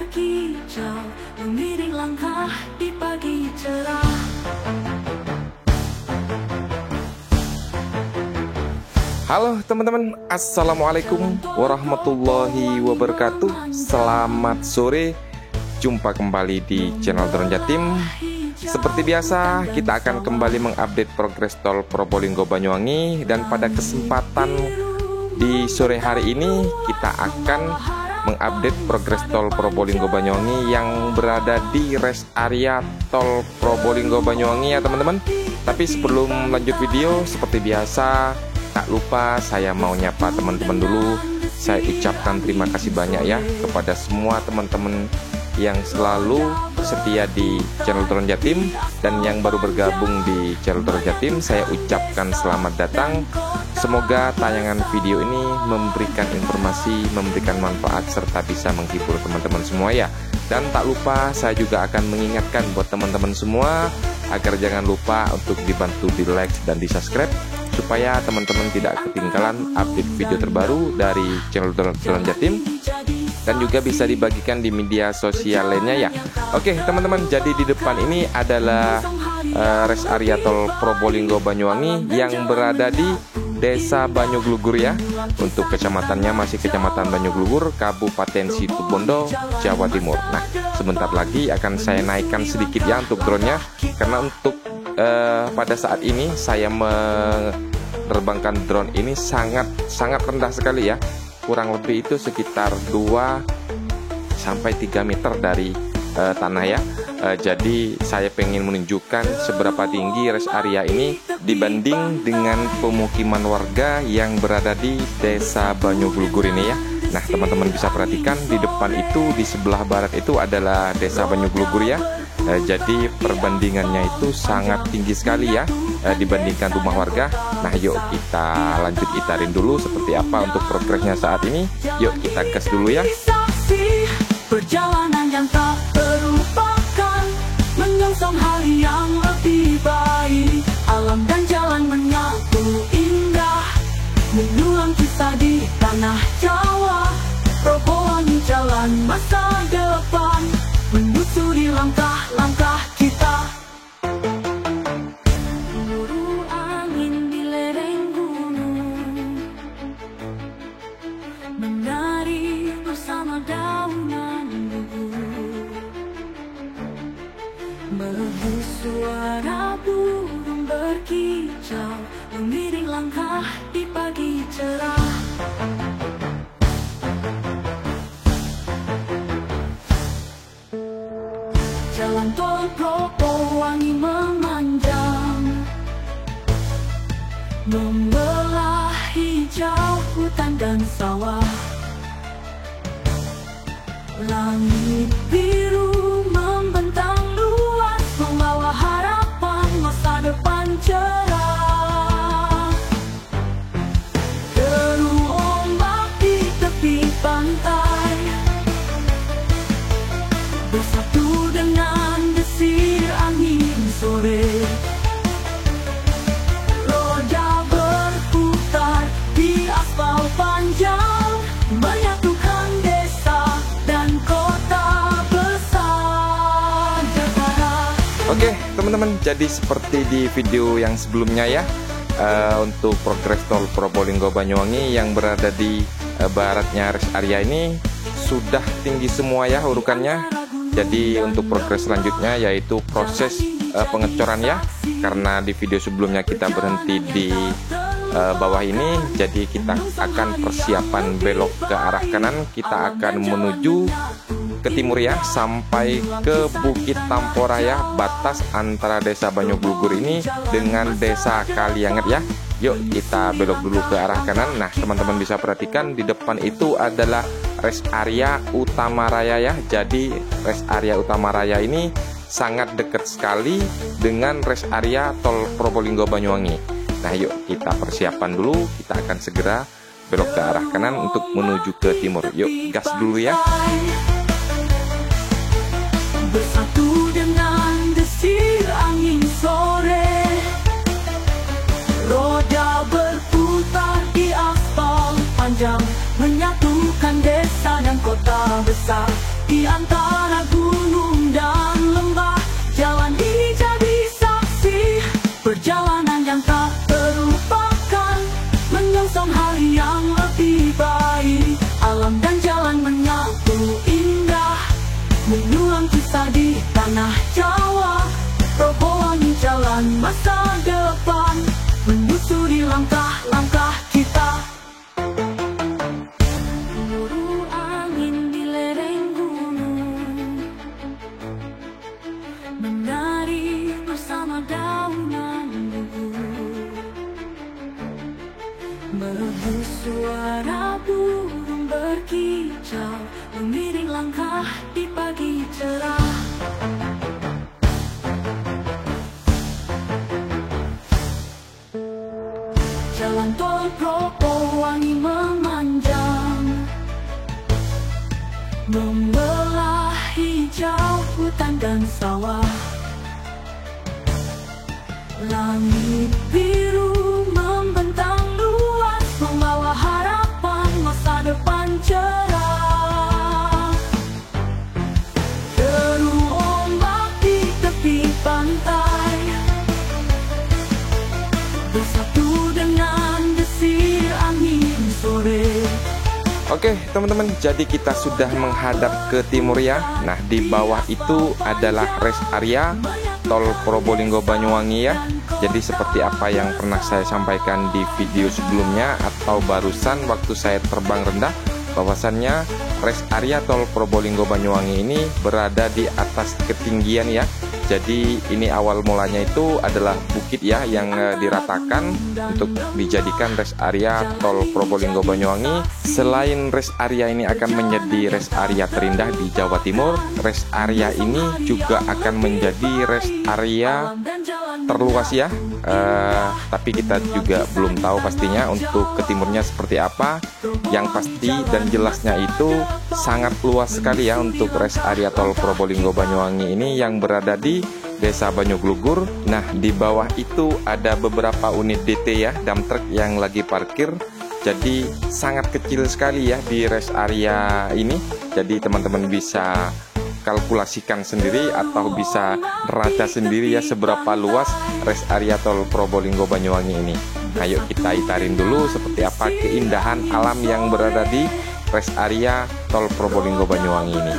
berkicau, mengiring langkah di pagi cerah. Halo teman-teman, assalamualaikum warahmatullahi wabarakatuh. Selamat sore, jumpa kembali di channel Drone Jatim. Seperti biasa, kita akan kembali mengupdate progres tol Probolinggo Banyuwangi. Dan pada kesempatan di sore hari ini, kita akan mengupdate progres tol Probolinggo Banyuwangi yang berada di rest area tol Probolinggo Banyuwangi ya teman-teman. Tapi sebelum lanjut video, seperti biasa, tak lupa saya mau nyapa teman-teman dulu. Saya ucapkan terima kasih banyak ya kepada semua teman-teman yang selalu setia di channel Drone Jatim, dan yang baru bergabung di channel Drone Jatim, saya ucapkan selamat datang. Semoga tayangan video ini memberikan informasi, memberikan manfaat, serta bisa menghibur teman-teman semua ya. Dan tak lupa saya juga akan mengingatkan buat teman-teman semua agar jangan lupa untuk dibantu di like dan di subscribe, supaya teman-teman tidak ketinggalan update video terbaru dari channel Drone Jatim, dan juga bisa dibagikan di media sosial lainnya ya. Oke teman-teman, jadi di depan ini adalah rest area tol Probolinggo Banyuwangi yang berada di Desa Banyuglugur ya. Untuk kecamatannya masih Kecamatan Banyuglugur, Kabupaten Situbondo, Jawa Timur. Nah, sebentar lagi akan saya naikkan sedikit ya untuk drone-nya, karena untuk pada saat ini saya menerbangkan drone ini sangat rendah sekali ya. Kurang lebih itu sekitar 2 sampai 3 meter dari tanah ya. Jadi saya pengen menunjukkan seberapa tinggi rest area ini dibanding dengan pemukiman warga yang berada di Desa Banyuglugur ini ya. Nah teman-teman bisa perhatikan di depan itu, di sebelah barat itu adalah Desa Banyuglugur ya. Jadi perbandingannya itu sangat tinggi sekali ya dibandingkan rumah warga. Nah yuk kita lanjut itarin dulu seperti apa untuk progresnya saat ini. Yuk kita gas dulu ya. Perjalanan yang tak terlupakan, menyongsong hari yang lebih baik. Alam dan jalan menyatu indah, mengulang kisah di tanah Jawa. Probolinggo jalan masa depan, menyusuri langkah-langkah kita. Menuru angin di lereng gunung, menari bersama daunan gugur. Merdu suara burung berkicau, mengiring langkah di pagi cerah. Jalan tol Probolinggo memanjang, membelah hijau hutan dan sawah. Langit biru membentang luas, membawa harapan masa depan cerah. Deru ombak di tepi pantai, bersatu dengan desir angin sore. Roda berputar di aspal panjang, menyatukan desa dan kota besar Jakarta. Oke teman-teman, jadi seperti di video yang sebelumnya ya, untuk progres tol Probolinggo Banyuwangi yang berada di baratnya rest area ini sudah tinggi semua ya urukannya. Jadi untuk progres selanjutnya yaitu proses pengecoran ya, karena di video sebelumnya kita berhenti di bawah ini. Jadi kita akan persiapan belok ke arah kanan, kita akan menuju ke timur ya, sampai ke Bukit Tampora ya, batas antara Desa Banyuglugur ini dengan Desa Kalianget ya. Yuk kita belok dulu ke arah kanan. Nah teman-teman bisa perhatikan di depan itu adalah rest area utama raya ya. Jadi rest area utama raya ini sangat dekat sekali dengan rest area tol Probolinggo Banyuwangi. Nah yuk kita persiapan dulu, kita akan segera belok ke arah kanan untuk menuju ke timur. Yuk gas dulu ya. Bersatu dengan desir angin sore, roda berputar di aspal panjang, menyatukan desa dan kota besar. di antara gunung dan lembah. Jalan ini jadi saksi perjalanan yang tak terlupakan, menyongsong hari yang lebih baik. Alam dan jalan menyatu indah, mengulang kisah di tanah Jawa. Probolinggo jalan masa depan, menyusuri langkah-langkah kita. Gemuruh angin di lereng gunung, menari bersama daunan gugur. Merdu suara burung berkicau, mengiring langkah di pagi cerah. Jalan tol Propowangi memanjang, membelah hijau hutan dan sawah. Langit biru membentang luas, membawa harapan masa depan cerah. Deru ombak di tepi pantai, bersatu dengan desir angin sore. Oke teman-teman, jadi kita sudah menghadap ke timur ya. Nah di bawah itu adalah rest area tol Probolinggo Banyuwangi ya. Jadi seperti apa yang pernah saya sampaikan di video sebelumnya atau barusan waktu saya terbang rendah, bahwasannya rest area tol Probolinggo Banyuwangi ini berada di atas ketinggian ya. Jadi ini awal mulanya itu adalah bukit ya yang diratakan untuk dijadikan rest area tol Probolinggo Banyuwangi. Selain rest area ini akan menjadi rest area terindah di Jawa Timur, rest area ini juga akan menjadi rest area terluas ya. Tapi kita juga belum tahu pastinya untuk ke timurnya seperti apa. Yang pasti dan jelasnya itu sangat luas sekali ya untuk rest area tol Probolinggo Banyuwangi ini yang berada di Desa Banyuglugur. Nah di bawah itu ada beberapa unit DT ya, dump truck yang lagi parkir. Jadi sangat kecil sekali ya di rest area ini. Jadi teman-teman bisa kalkulasikan sendiri atau bisa neraca sendiri ya seberapa luas rest area tol Probolinggo Banyuwangi ini. Ayo kita itarin dulu seperti apa keindahan alam yang berada di rest area tol Probolinggo Banyuwangi ini.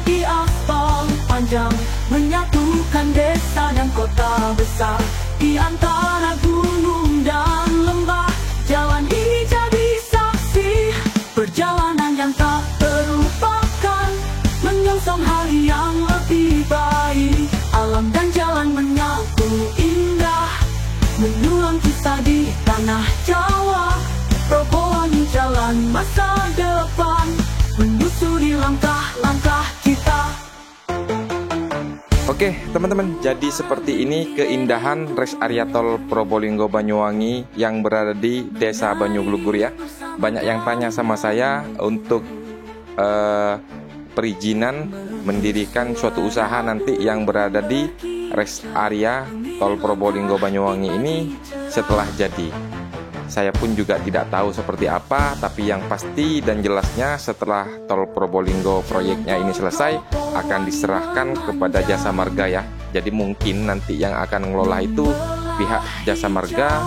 Di aspal panjang menyatukan desa dan kota besar, di antara gunung dan lembah. Jalan ini jadi saksi perjalanan yang tak terlupakan, menyongsong hari yang lebih baik. Alam dan jalan menyatu indah, mengulang kisah di tanah Jawa. Probolinggo jalan masa depan, menyusuri langkah-langkah kita. Oke teman-teman, jadi seperti ini keindahan rest area tol Probolinggo Banyuwangi yang berada di Desa Banyuglugur ya. Banyak yang tanya sama saya untuk perizinan mendirikan suatu usaha nanti yang berada di rest area tol Probolinggo Banyuwangi ini setelah jadi. Saya pun juga tidak tahu seperti apa, tapi yang pasti dan jelasnya setelah tol Probolinggo proyeknya ini selesai akan diserahkan kepada Jasa Marga ya. Jadi mungkin nanti yang akan mengelola itu pihak Jasa Marga,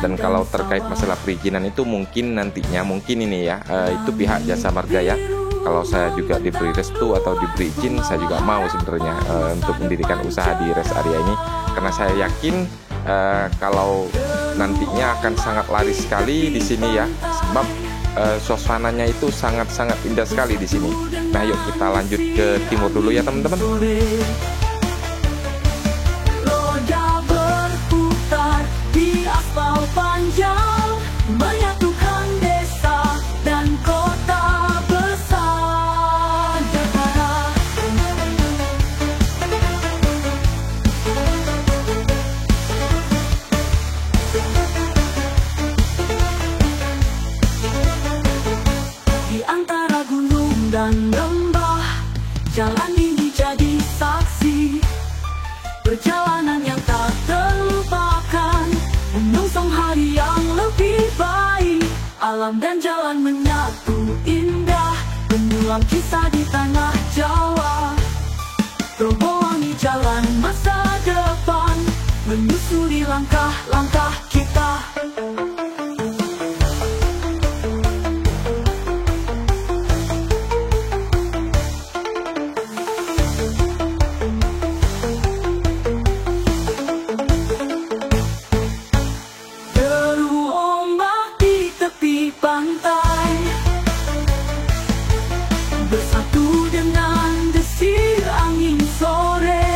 dan kalau terkait masalah perizinan itu mungkin nantinya ini ya itu pihak Jasa Marga ya. Kalau saya juga diberi restu atau diberi izin, saya juga mau sebenarnya untuk mendirikan usaha di rest area ini, karena saya yakin kalau nantinya akan sangat laris sekali di sini ya, sebab suasananya itu sangat-sangat indah sekali di sini. Nah, yuk kita lanjut ke timur dulu ya teman-teman. Roda berputar di aspal panjang, menyatukan desa dan kota besar Jakarta. Di antara gunung dan lembah, jalan ini jadi saksi perjalanan yang tak terlupakan, menyongsong hari yang lebih baik. Alam dan jalan menyatu indah, mengulang kisah di tanah Jawa. Terobohi jalan masa depan, menyusuri langkah-langkah kita. Deru ombak di tepi pantai, bersatu dengan desir angin sore.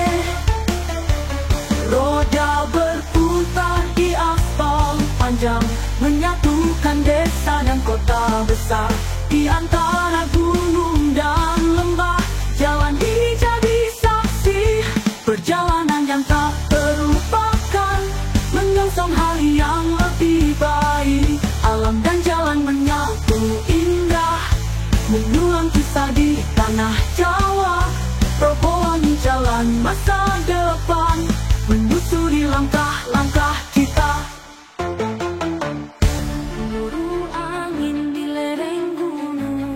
Roda berputar di aspal panjang, menyatukan desa dan kota besar. Di antara gunung dan lembah, jalan ini jadi saksi perjalanan yang tak terlupakan, menyongsong hari yang lebih baik. Alam dan jalan menyatu indah, mengulang kisah di tanah Jawa. Terobohi jalan masa depan, menyusuri langkah-langkah kita. Gemuruh angin di lereng gunung,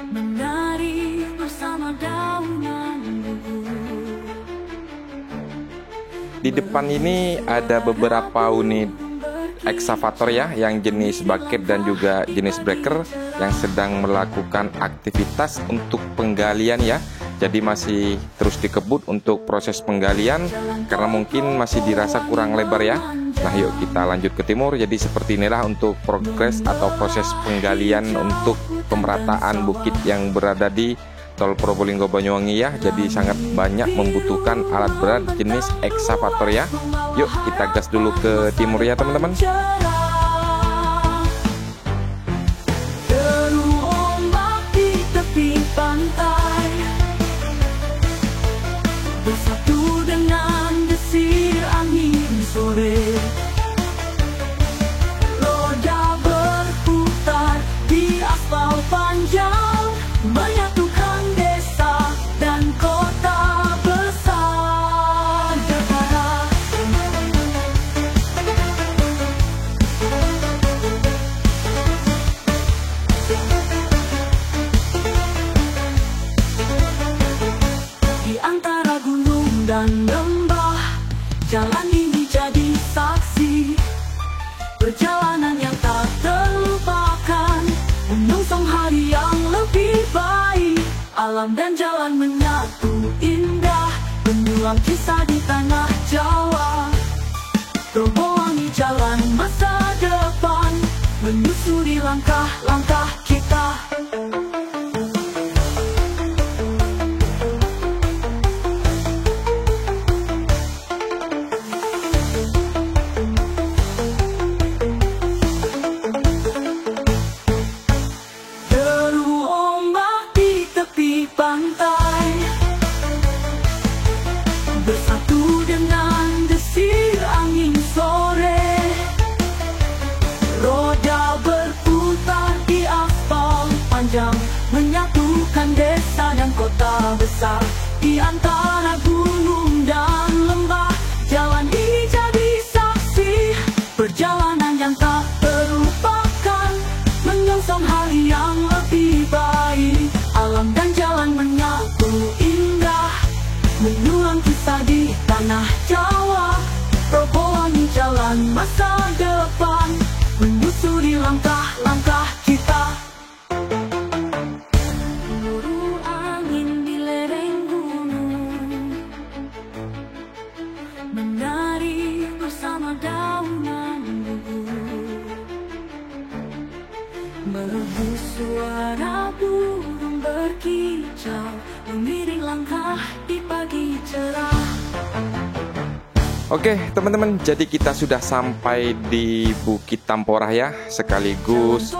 menari bersama daunan gugur. Di depan ini ada beberapa unit ekskavator ya, yang jenis bucket dan juga jenis breaker yang sedang melakukan aktivitas untuk penggalian ya. Jadi masih terus dikebut untuk proses penggalian karena mungkin masih dirasa kurang lebar ya. Nah yuk kita lanjut ke timur. Jadi seperti inilah untuk progres atau proses penggalian untuk pemerataan bukit yang berada di Tol Probolinggo Banyuwangi ya. Jadi sangat banyak membutuhkan alat berat jenis ekskavator ya. Yuk kita gas dulu ke timur ya teman-teman. Deru ombak di tepi pantai, bersatu dengan desir angin sore. Roda berputar di aspal panjang, menyatukan desa dan kota besar Jakarta. Di antara gunung dan lembah, jalan ini jadi saksi perjalanan yang tak terlupakan, menyongsong hari yang lebih baik. Alam dan jalan menyatu indah, mengulang kisah di tanah Jawa. Terobohi jalan masa depan, menyusuri langkah-langkah kita. Deru ombak di tepi pantai, bersatu dengan desir angin sore. Roda berputar di aspal panjang, menyatukan desa dan kota besar. Di antara gunung dan lembah, jalan ini jadi saksi perjalanan yang tak terlupakan, menyongsong hari yang lebih baik. Alam dan jalan menyatu indah, mengulang kisah di tanah Jawa. Terobohi jalan masa depan, menyusuri langkah-langkah kita. Gemuruh angin di lereng gunung, menari bersama daunan gugur. Merdu suara burung berkicau, mengiring langkah di pagi cerah. Oke teman-teman, jadi kita sudah sampai di Bukit Tamporah ya. Sekaligus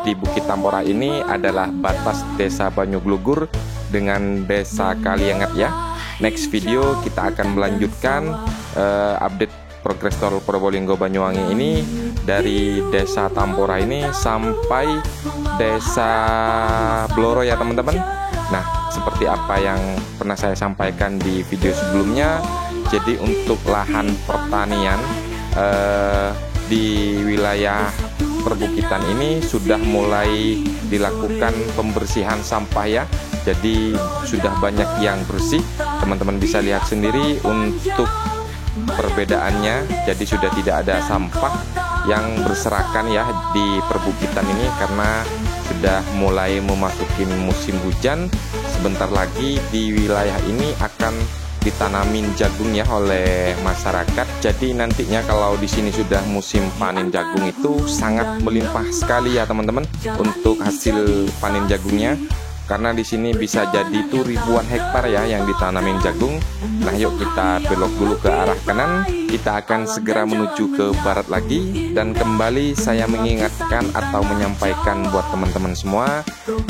di Bukit Tamporah ini adalah batas Desa Banyuglugur dengan Desa Kaliangat ya. Next video kita akan melanjutkan update progres Tol Probolinggo Banyuwangi ini dari Desa Tamporah ini sampai Desa Bloro ya teman-teman. Nah, seperti apa yang pernah saya sampaikan di video sebelumnya, jadi untuk lahan pertanian di wilayah perbukitan ini sudah mulai dilakukan pembersihan sampah ya. Jadi sudah banyak yang bersih. Teman-teman bisa lihat sendiri untuk perbedaannya. Jadi sudah tidak ada sampah yang berserakan ya di perbukitan ini, karena sudah mulai memasuki musim hujan. Sebentar lagi di wilayah ini akan ditanamin jagung ya oleh masyarakat. Jadi nantinya kalau di sini sudah musim panen jagung itu sangat melimpah sekali ya teman-teman untuk hasil panen jagungnya. Karena di sini bisa jadi itu ribuan hektar ya yang ditanamin jagung. Nah, yuk kita belok dulu ke arah kanan. Kita akan segera menuju ke barat lagi. Dan kembali saya mengingatkan atau menyampaikan buat teman-teman semua,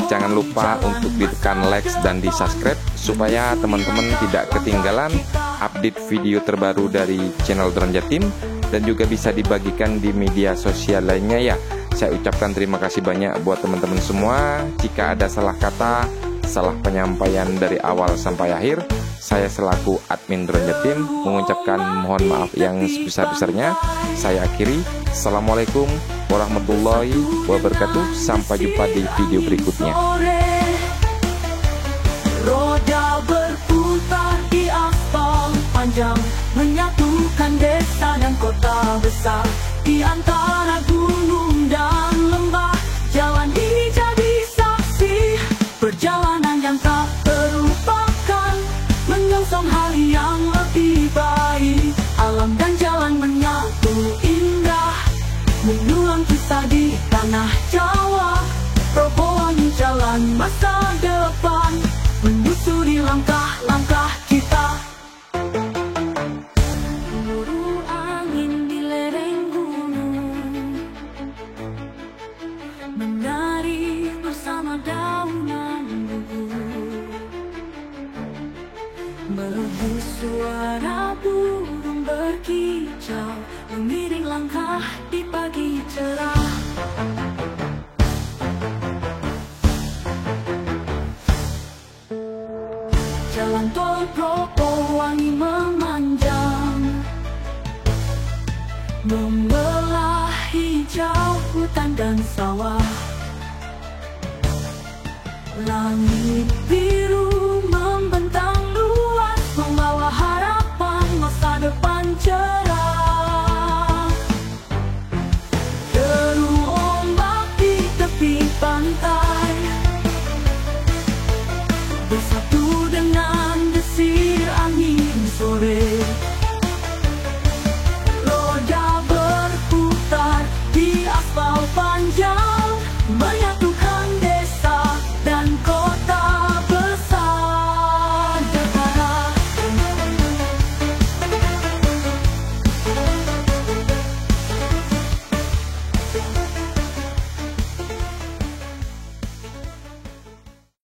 jangan lupa untuk ditekan like dan di subscribe supaya teman-teman tidak ketinggalan update video terbaru dari channel Drone Jatim, dan juga bisa dibagikan di media sosial lainnya ya. Saya ucapkan terima kasih banyak buat teman-teman semua. Jika ada salah kata, salah penyampaian dari awal sampai akhir, saya selaku admin Drone Jatim mengucapkan mohon maaf yang sebesar-besarnya. Saya akhiri. Assalamualaikum warahmatullahi wabarakatuh. Sampai jumpa di video berikutnya. Roda berputar di aspal panjang, menyatukan desa dan kota besar. Di antara gunung dan lembah, jalan ini jadi saksi perjalanan yang tak terlupakan, menyongsong hari yang lebih baik. Alam dan jalan menyatu indah, mengulang kisah di tanah Jawa. Robohan jalan masa depan, menyusuri langkah-langkah kita. Menguru angin di lereng gunung, menari bersama daunan gugur, melebur suara burung berkicau, mengiring langkah di pagi cerah. Jalan tol Propowangi memanjang, membelah hijau hutan dan sawah. Langit biru membentang luas, membawa harapan masa depan cerah. Deru ombak di tepi pantai, bersatu